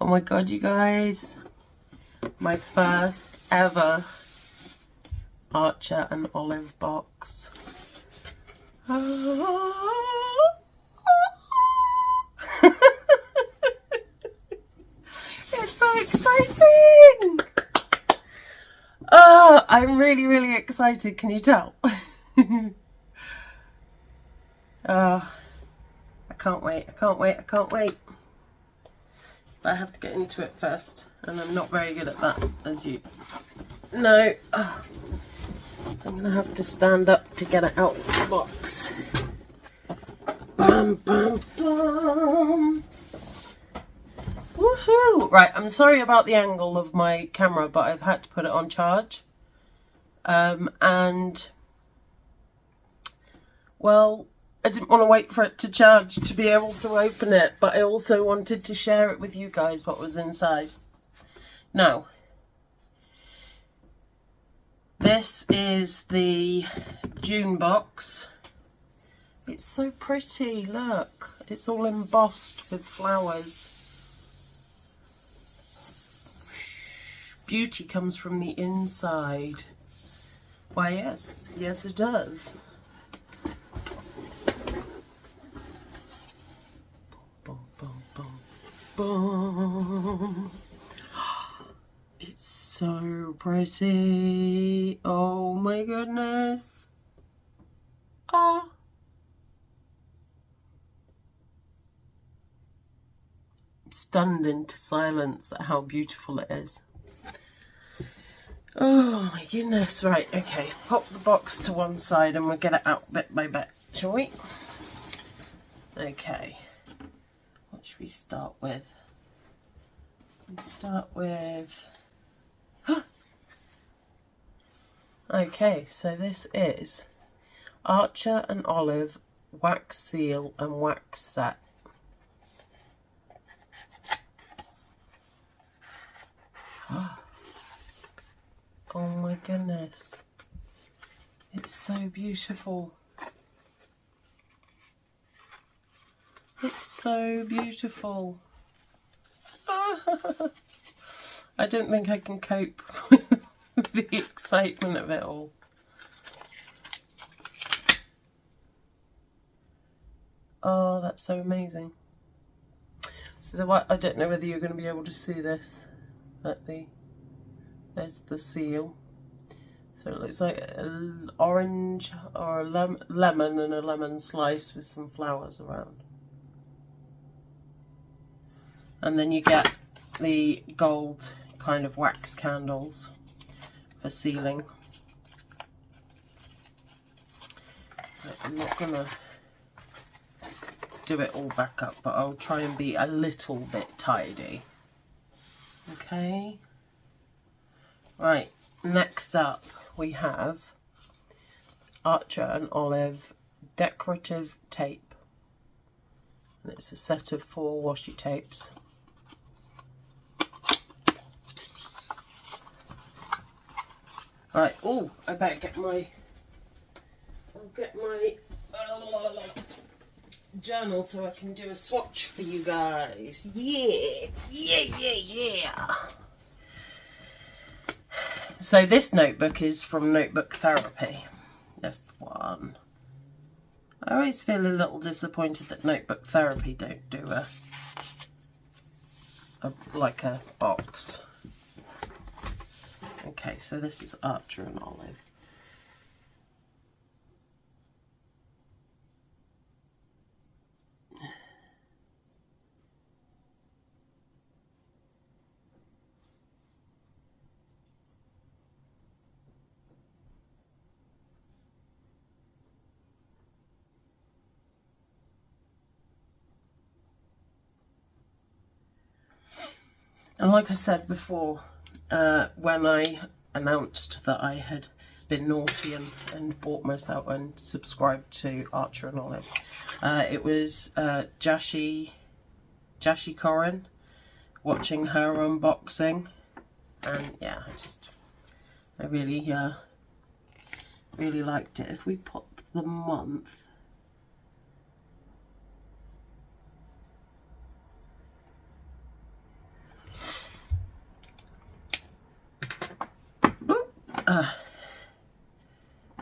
my god, you guys. My first ever Archer and Olive box. It's so exciting! Oh, I'm really, really excited. Can you tell? I can't wait. I can't wait. I can't wait. But I have to get into it first, and I'm not very good at that, as you know. Oh, I'm gonna have to stand up to get it out of the box. Bum, bum, bum. Woohoo! Right, I'm sorry about the angle of my camera, but I've had to put it on charge. And, well, I didn't want to wait for it to charge to be able to open it, but I also wanted to share it with you guys, what was inside. Now, this is the June box. It's so pretty, look. It's all embossed with flowers. Beauty comes from the inside. Why, yes. Yes, it does. Boom, boom, boom, boom. It's so pretty. Oh my goodness. Oh. Stunned into silence at how beautiful it is. Oh my goodness. Right, okay. Pop the box to one side and we'll get it out bit by bit, shall we? Okay. What should we start with? We start with... Okay, so this is Archer and Olive wax seal and wax set. Oh my goodness. It's so beautiful. It's so beautiful. I don't think I can cope with the excitement of it all. Oh, that's so amazing. So I don't know whether you're going to be able to see this, but there's the seal. So it looks like an orange or a lemon and a lemon slice with some flowers around. And then you get the gold kind of wax candles for sealing. I'm not going to do it all back up, but I'll try and be a little bit tidy. Okay. Right, next up we have Archer and Olive decorative tape. And it's a set of 4 washi tapes. Right, oh, I better get my, journal so I can do a swatch for you guys. Yeah, yeah, yeah, yeah. So this notebook is from Notebook Therapy. That's the one. I always feel a little disappointed that Notebook Therapy don't do like a box. Okay, so this is Archer and Olive. And like I said before, when I announced that I had been naughty and bought myself and subscribed to Archer and Olive, it was Jashi Corin, watching her unboxing, and yeah, I really liked it. If we put the month,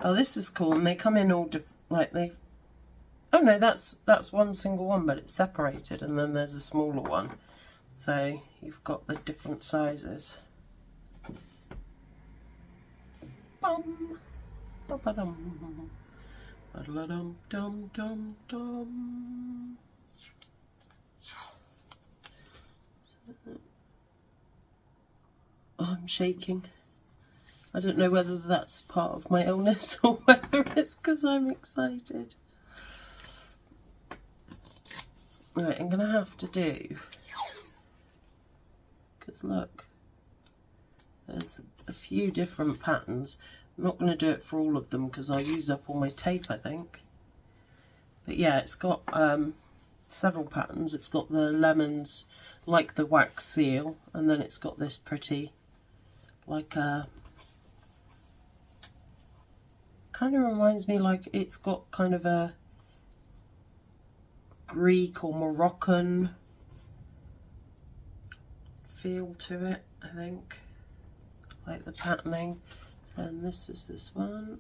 Oh, this is cool, and they come in all different, like they... Oh no, that's one single one, but it's separated, and then there's a smaller one. So you've got the different sizes. Bum, ba-ba-dum, ba-da-dum, dum, dum, dum. Oh, I'm shaking. I don't know whether that's part of my illness or whether it's because I'm excited. Right, I'm going to have to do, because look, there's a few different patterns. I'm not going to do it for all of them because I'll use up all my tape, I think. But yeah, it's got several patterns. It's got the lemons like the wax seal, and then it's got this pretty, like a, kind of reminds me, like it's got kind of a Greek or Moroccan feel to it, I think, like the patterning. And this is this one.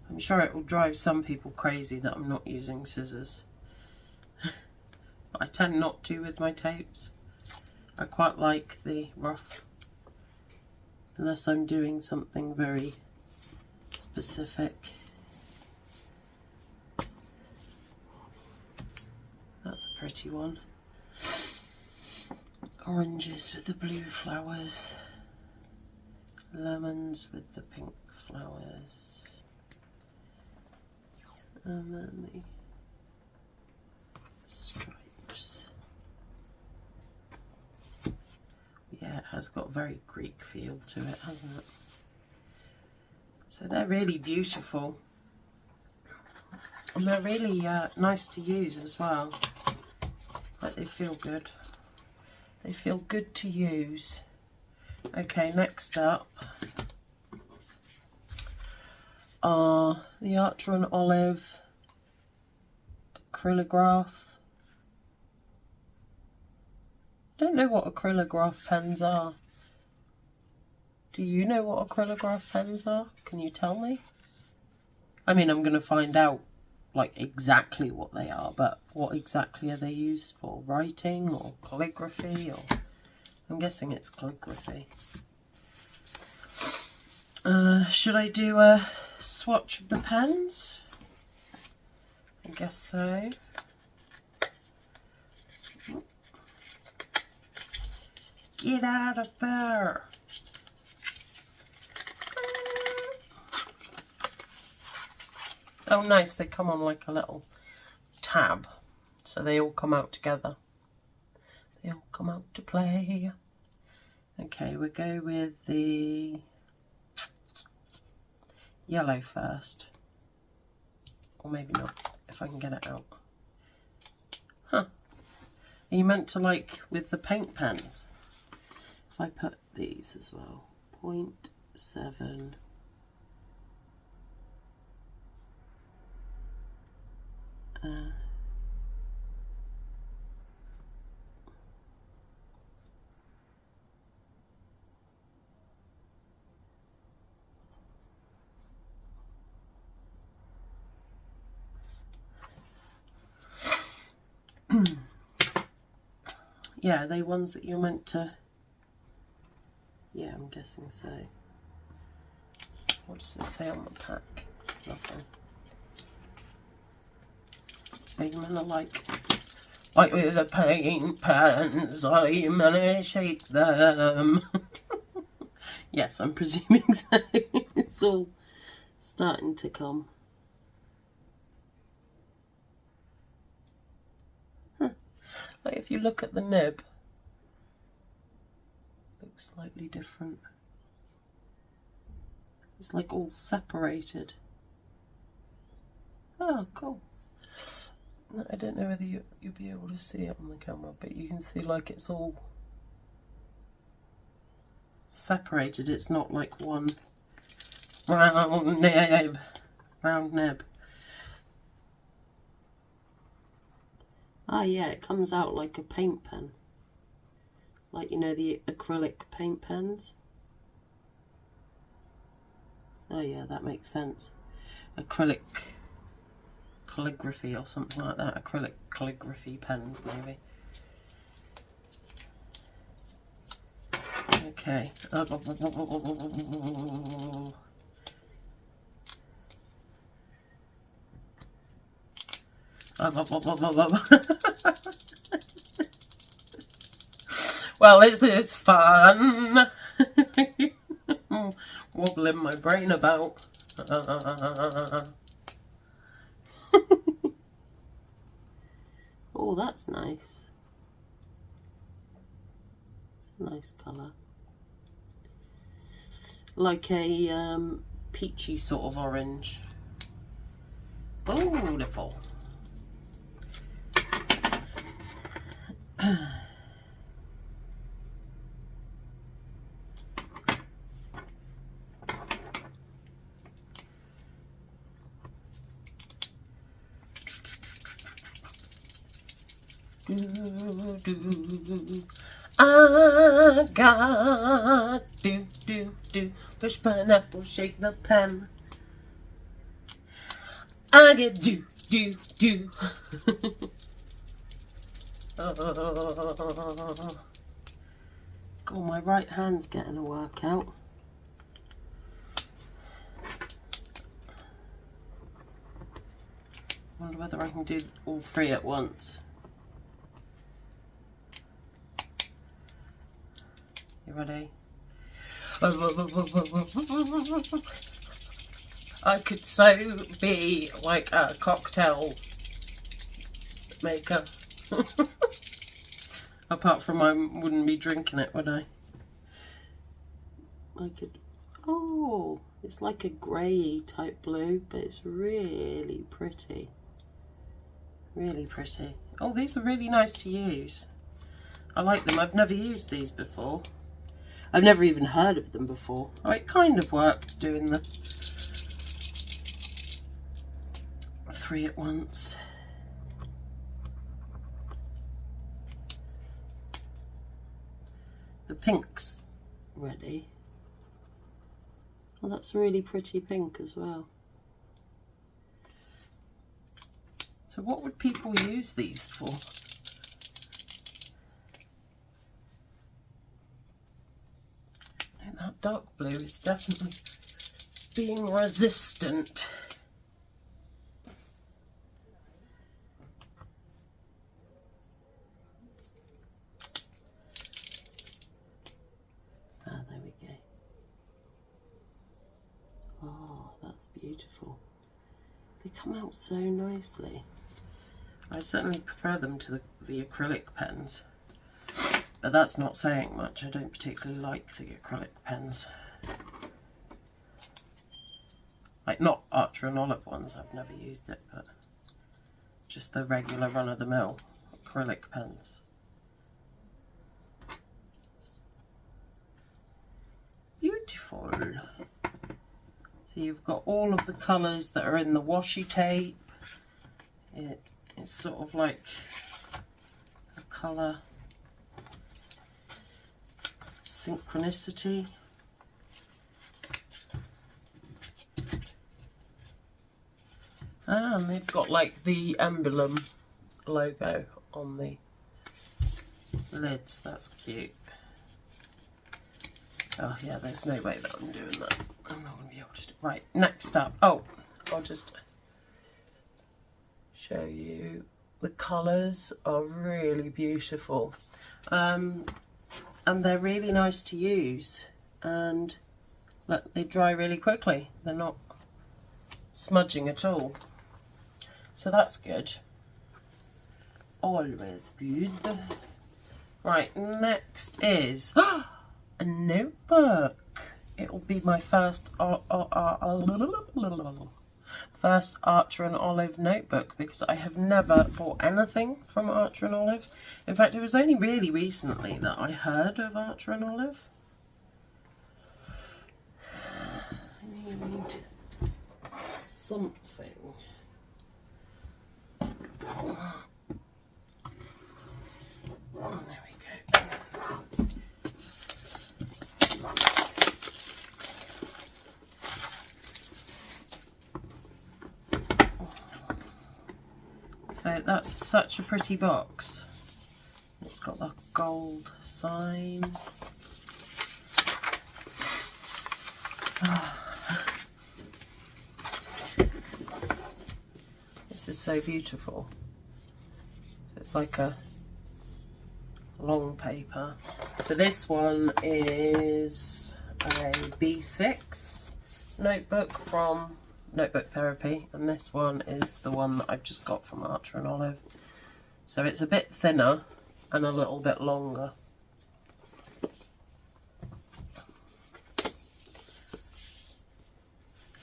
I'm sure it will drive some people crazy that I'm not using scissors. But I tend not to with my tapes. I quite like the rough, unless I'm doing something very specific. That's a pretty one. Oranges with the blue flowers, lemons with the pink flowers, and then the stripes. Yeah, it has got a very Greek feel to it, hasn't it? So they're really beautiful, and they're really nice to use as well. Like, they feel good. They feel good to use. Okay, next up are the Archer and Olive acrylograph. I don't know what acrylograph pens are. Do you know what acrylograph pens are? Can you tell me? I mean, I'm going to find out like exactly what they are, but what exactly are they used for? Writing or calligraphy? Or I'm guessing it's calligraphy. Should I do a swatch of the pens? I guess so. Get out of there! Oh nice, they come on like a little tab, so they all come out together. They all come out to play. Okay, we'll go with the yellow first. Or maybe not, if I can get it out. Huh. Are you meant to, like, with the paint pens? If I put these as well. 0.7. Yeah, are they ones that you're meant to... Yeah, I'm guessing so. What does it say on the pack? Nothing. So you're gonna like with the paint pens, I'm gonna shape them. Yes, I'm presuming so. It's all starting to come. Huh. Like if you look at the nib, it looks slightly different. It's like all separated. Oh, cool. I don't know whether you'll be able to see it on the camera, but you can see like it's all separated. It's not like one round nib. Ah yeah, it comes out like a paint pen. like, you know, the acrylic paint pens. Oh yeah, that makes sense. Acrylic calligraphy or something like that. Acrylic calligraphy pens, maybe. Okay. Well, it's fun. Wobbling my brain about. Oh, that's nice. It's a nice colour. Like a peachy sort of orange. Beautiful. I got push pineapple, shake the pen. I get God, my right hand's getting a workout. I wonder whether I can do all three at once. You ready? I could so be like a cocktail maker. Apart from I wouldn't be drinking it, would I? I could... Oh, it's like a grey type blue, but it's really pretty. Really pretty. Oh, these are really nice to use. I like them. I've never used these before. I've never even heard of them before. Oh, it kind of worked doing the three at once. The pink's ready. Oh, that's a really pretty pink as well. So what would people use these for? And that dark blue is definitely being resistant. Ah, there we go. Oh, that's beautiful. They come out so nicely. I certainly prefer them to the acrylic pens, but that's not saying much. I don't particularly like the acrylic pens. Like, not Archer and Olive ones, I've never used it, but just the regular run-of-the-mill acrylic pens. Beautiful. So you've got all of the colours that are in the washi tape. It's sort of like a colour synchronicity. And they've got like the emblem logo on the lids. That's cute. Oh yeah, there's no way that I'm doing that. I'm not going to be able to do it. Right, next up. Oh, I'll just show you. The colours are really beautiful. And they're really nice to use. And look, they dry really quickly. They're not smudging at all. So that's good. Always good. Right, next is a notebook. It'll be my first Archer and Olive notebook, because I have never bought anything from Archer and Olive. In fact, it was only really recently that I heard of Archer and Olive. I need something. Oh, there we go. So that's such a pretty box. It's got the gold sign. This is so beautiful. So it's like a long paper. So this one is a B6 notebook from Notebook Therapy, and this one is the one that I've just got from Archer and Olive. So it's a bit thinner and a little bit longer.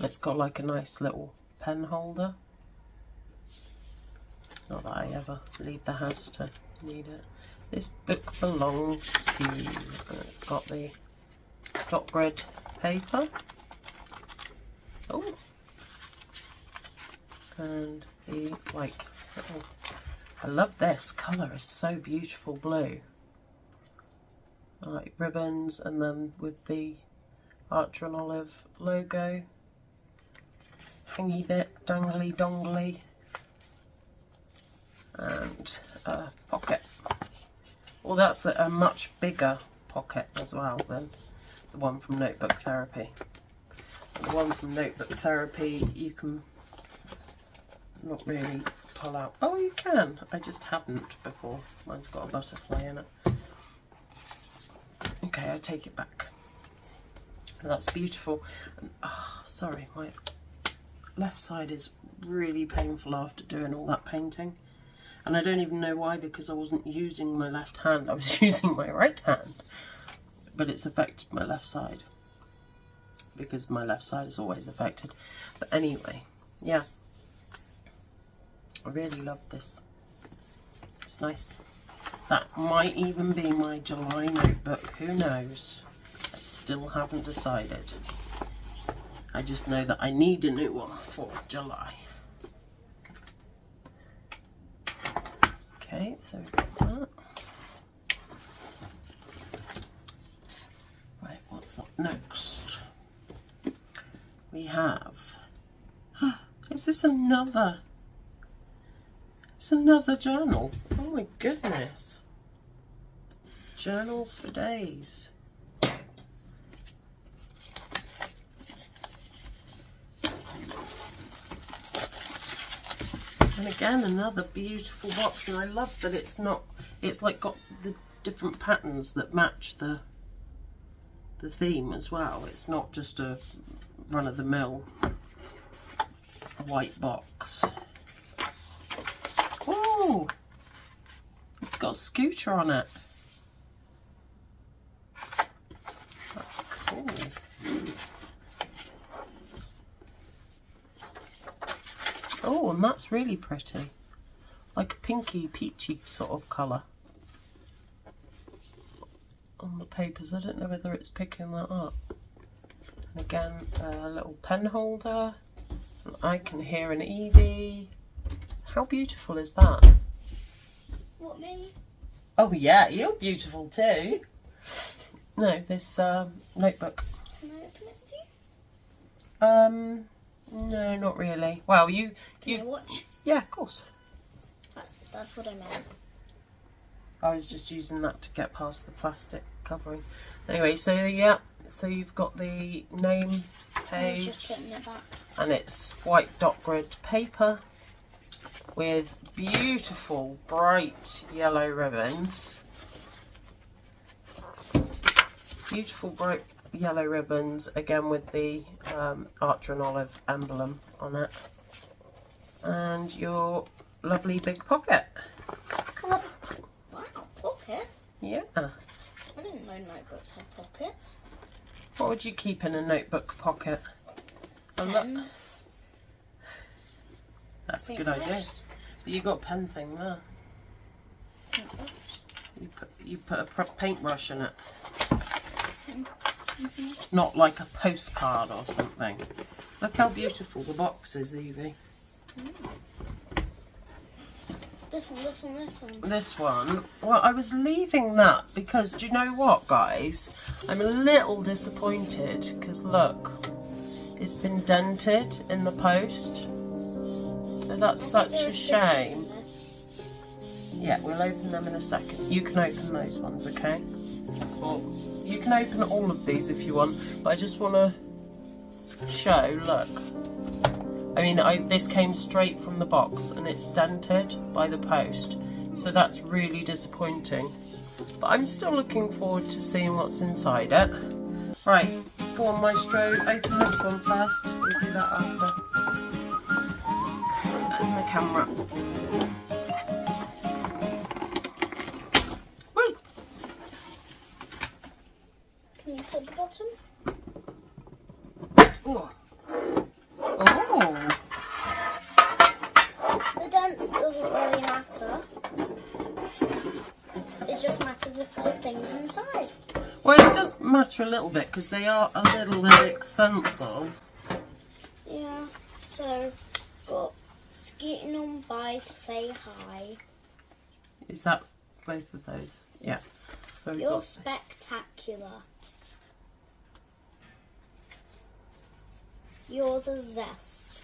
It's got like a nice little pen holder. Not that I ever leave the house to need it. This book belongs to you. And it's got the dot grid paper. Oh. And the like little, I love this colour, is so beautiful blue. I like ribbons, and then with the Archer and Olive logo. Hangy bit, dangly dongly, and a pocket. Well, that's a much bigger pocket as well than the one from Notebook Therapy. The one from Notebook Therapy you can not really pull out. Oh, you can. I just haven't before. Mine's got a butterfly in it. Okay, I take it back. That's beautiful. And, sorry, my left side is really painful after doing all that painting, and I don't even know why, because I wasn't using my left hand, I was using my right hand, but it's affected my left side because my left side is always affected. But anyway, yeah, I really love this. It's nice. That might even be my July notebook, who knows? I still haven't decided. I just know that I need a new one for July. Okay, so we've got that. Right, what's up next? We have... Is this another... It's another journal. Oh my goodness. Journals for days. And again, another beautiful box, and I love that it's not, it's like got the different patterns that match the theme as well. It's not just a run-of-the-mill white box. Oh, it's got a scooter on it. That's cool. Oh, and that's really pretty. Like a pinky, peachy sort of colour on the papers. I don't know whether it's picking that up. And again, a little pen holder. And I can hear an Evie. How beautiful is that? What, me? Oh yeah, you're beautiful too. No, this notebook. Can I open it with you? No, not really. Well, Can I watch? Yeah, of course. That's what I meant. I was just using that to get past the plastic covering. Anyway, so yeah, so you've got the name I was page, just putting it back. and it's white dot grid paper with beautiful bright yellow ribbons. Beautiful bright yellow ribbons, again with the Archer and Olive emblem on it, and your lovely big pocket. Wow, pocket? Yeah. I didn't know notebooks had pockets. What would you keep in a notebook pocket? A look. Pens. That's a good idea. But you got a pen thing there. You put a paintbrush in it. Not like a postcard or something. Look how beautiful the box is, Evie. This one, this one, this one. This one, well, I was leaving that because, do you know what, guys? I'm a little disappointed because look, it's been dented in the post. So that's such a shame. Yeah, we'll open them in a second. You can open those ones, okay? Well, you can open all of these if you want, but I just want to show, look. I mean, this came straight from the box and it's dented by the post, so that's really disappointing. But I'm still looking forward to seeing what's inside it. Right, go on Maestro, open this one first. We'll do that after. And the camera. Woo! Can you put the bottom? Oh. Oh. The dents doesn't really matter. It just matters if there's things inside. Well, it does matter a little bit because they are a little bit expensive. Yeah, so got scooting on by to say hi. Is that both of those? Yeah. So we've You're got spectacular. You're the zest.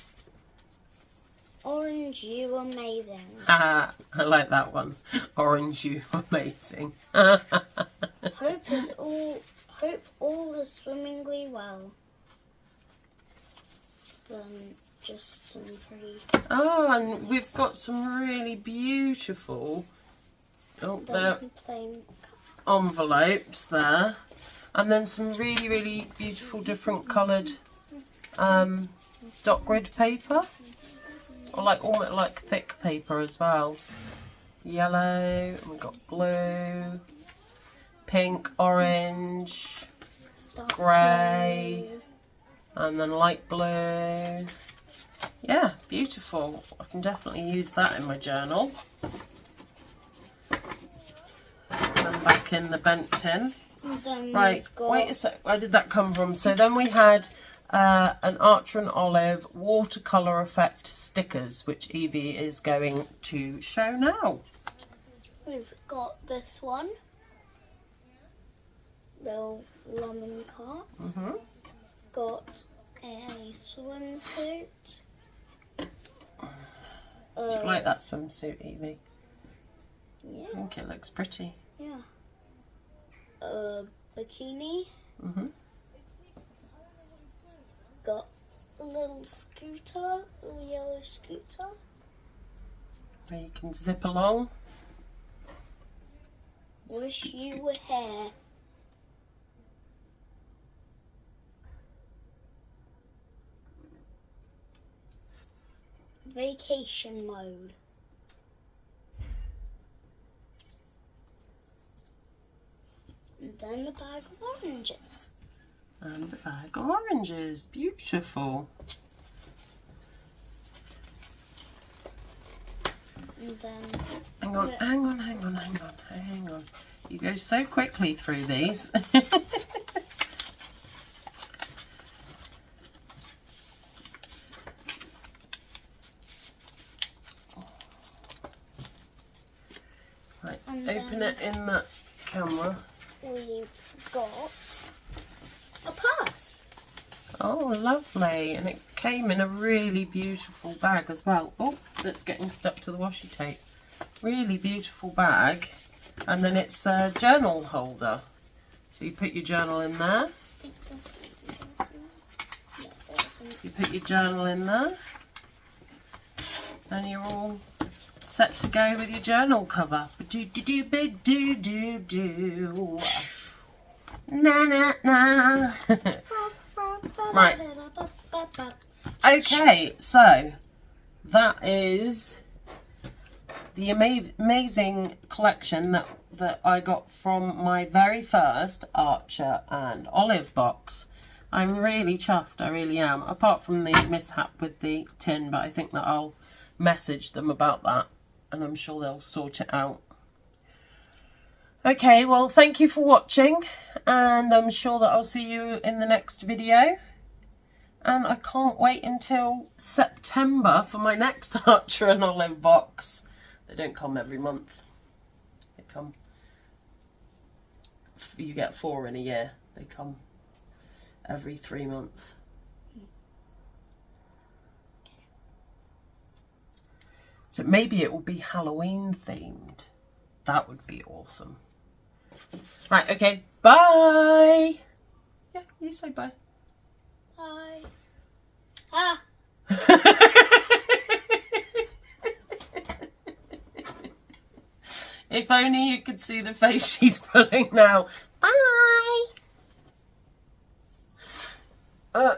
Orange, you amazing. I like that one. Orange, you amazing. Hope all is swimmingly well. Then just some pretty. Oh, and we've got some really beautiful Then some plain. envelopes there, and then some really beautiful different coloured dot grid paper, or like almost like thick paper as well. Yellow, and we've got blue, pink, orange, Dark grey, blue. and then light blue. Yeah, beautiful. I can definitely use that in my journal. And back in the bent tin. And then Right, we've got wait a sec. Where did that come from? So then we had an Archer and Olive watercolour effect stickers, which Evie is going to show now. We've got this one. Little lemon cart. Got a swimsuit. Do you like that swimsuit, Evie? Yeah. I think it looks pretty. Yeah. A bikini. Got a little scooter, a little yellow scooter. Where you can zip along. Wish Scoot, you scoot. were here. Vacation mode. And then a bag of oranges. And a bag of oranges. Beautiful. And then Hang on. You go so quickly through these. Right, And open then- it in that camera. we've got a purse. Oh, lovely. And it came in a really beautiful bag as well. Oh, that's getting stuck to the washi tape. Really beautiful bag. And then it's a journal holder. So you put your journal in there. You put your journal in there. And you're all set to go with your journal cover. Do-do-do-do-do-do. Na na na. Right. Okay, so that is the amazing collection that I got from my very first Archer and Olive box. I'm really chuffed, I really am. Apart from the mishap with the tin, but I think that I'll message them about that and I'm sure they'll sort it out. Okay, well, thank you for watching, and I'm sure that I'll see you in the next video. And I can't wait until September for my next Archer and Olive box. They don't come every month. They come, you get 4 in a year. They come every 3 months. So maybe it will be Halloween themed. That would be awesome. Right, okay, bye. Yeah, you say bye. Bye. Ah. If only you could see the face she's pulling now. Bye.